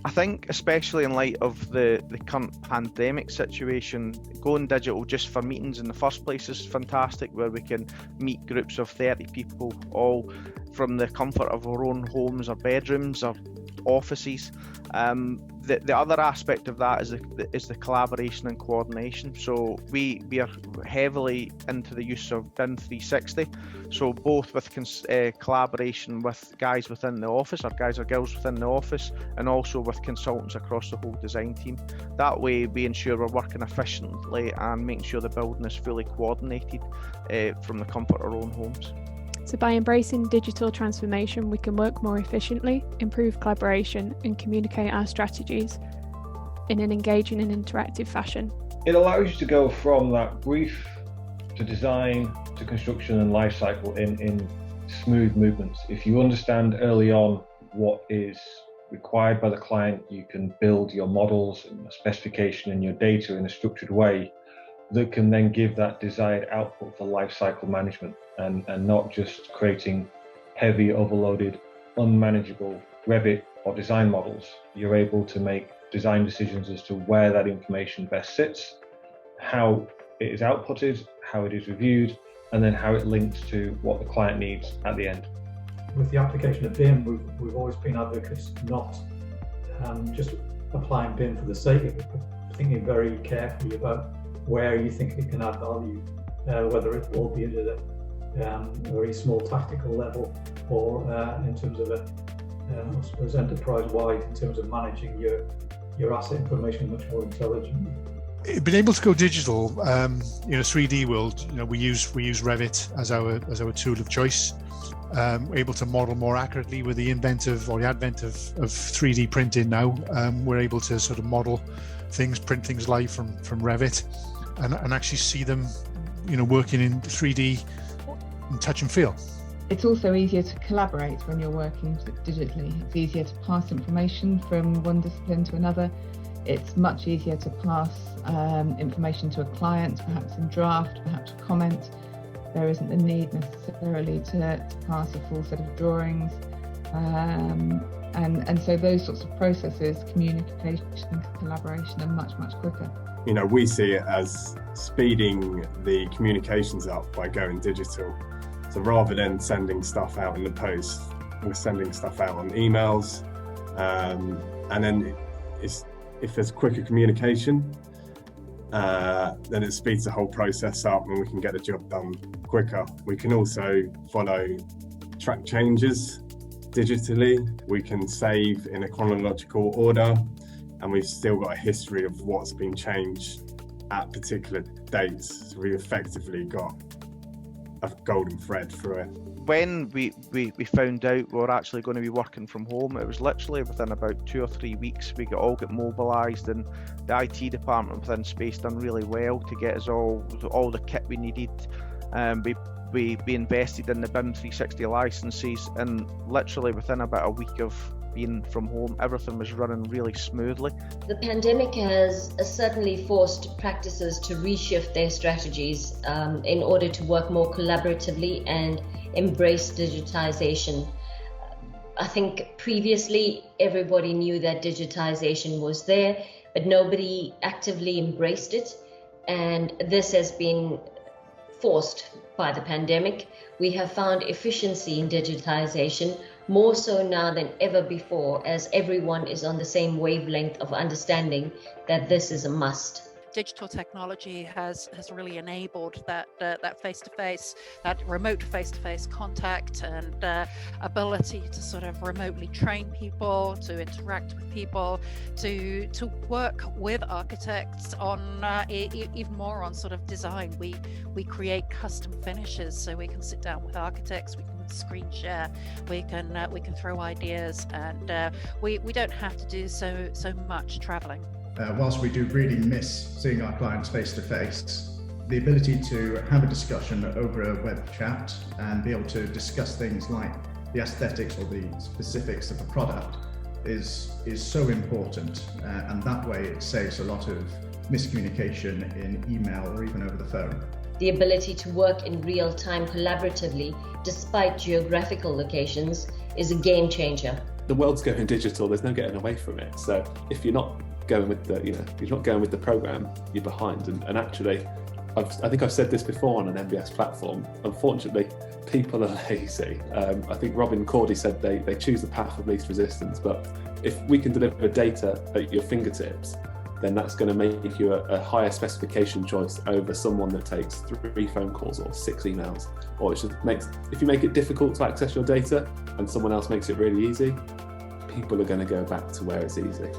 I think especially in light of the current pandemic situation, going digital just for meetings in the first place is fantastic, where we can meet groups of 30 people all from the comfort of our own homes or bedrooms or offices. The other aspect of that is the collaboration and coordination. So we are heavily into the use of BIM 360. So both with collaboration with guys within the office, or guys or girls within the office, and also with consultants across the whole design team. That way we ensure we're working efficiently and making sure the building is fully coordinated from the comfort of our own homes. So by embracing digital transformation, we can work more efficiently, improve collaboration, and communicate our strategies in an engaging and interactive fashion. It allows you to go from that brief to design to construction and life cycle in smooth movements. If you understand early on what is required by the client, you can build your models and specification and your data in a structured way that can then give that desired output for life cycle management, and not just creating heavy, overloaded, unmanageable Revit or design models. You're able to make design decisions as to where that information best sits, how it is outputted, how it is reviewed, and then how it links to what the client needs at the end. With the application of BIM, we've always been advocates not just applying BIM for the sake of it, but thinking very carefully about where you think it can add value, whether it will be at a very small tactical level, or in terms of I suppose enterprise-wide, in terms of managing your asset information much more intelligently. Being able to go digital, in a 3D world, we use Revit as our tool of choice. We're able to model more accurately with the advent of 3D printing now. We're able to sort of model things, print things live from Revit, and actually see them, working in 3D and touch and feel. It's also easier to collaborate when you're working digitally. It's easier to pass information from one discipline to another. It's much easier to pass information to a client, perhaps in draft, perhaps a comment. There isn't the need necessarily to pass a full set of drawings. And so those sorts of processes, communication and collaboration, are much, much quicker. We see it as speeding the communications up by going digital. So rather than sending stuff out in the post, we're sending stuff out on emails. And then if there's quicker communication, then it speeds the whole process up and we can get the job done quicker. We can also track changes digitally. We can save in a chronological order, and we've still got a history of what's been changed at particular dates. So we effectively got a golden thread through it. When we found out we were actually going to be working from home, it was literally within about 2 or 3 weeks we all got mobilised, and the IT department within Space done really well to get us all the kit we needed. We invested in the BIM 360 licenses, and literally within about a week of being from home, everything was running really smoothly. The pandemic has certainly forced practices to reshift their strategies in order to work more collaboratively and embrace digitization. I think previously everybody knew that digitization was there, but nobody actively embraced it, and this has been forced by the pandemic. We have found efficiency in digitization more so now than ever before, as everyone is on the same wavelength of understanding that this is a must. Digital technology has really enabled that face-to-face, that remote face-to-face contact and ability to sort of remotely train people, to interact with people, to work with architects on even more on sort of design. We create custom finishes, so we can sit down with architects, we can screen share, we can throw ideas, and we don't have to do so much traveling. Whilst we do really miss seeing our clients face to face, the ability to have a discussion over a web chat and be able to discuss things like the aesthetics or the specifics of a product is so important, and that way it saves a lot of miscommunication in email or even over the phone. The ability to work in real time collaboratively despite geographical locations is a game changer. the world's going digital. There's no getting away from it. So if you're not going with the, if you're not going with the program, you're behind. And actually, I think I've said this before on an MBS platform. Unfortunately, people are lazy. I think Robin Cordy said they choose the path of least resistance. But if we can deliver data at your fingertips, then that's going to make you a higher specification choice over someone that takes 3 phone calls or 6 emails. Or if you make it difficult to access your data and someone else makes it really easy, people are going to go back to where it's easy.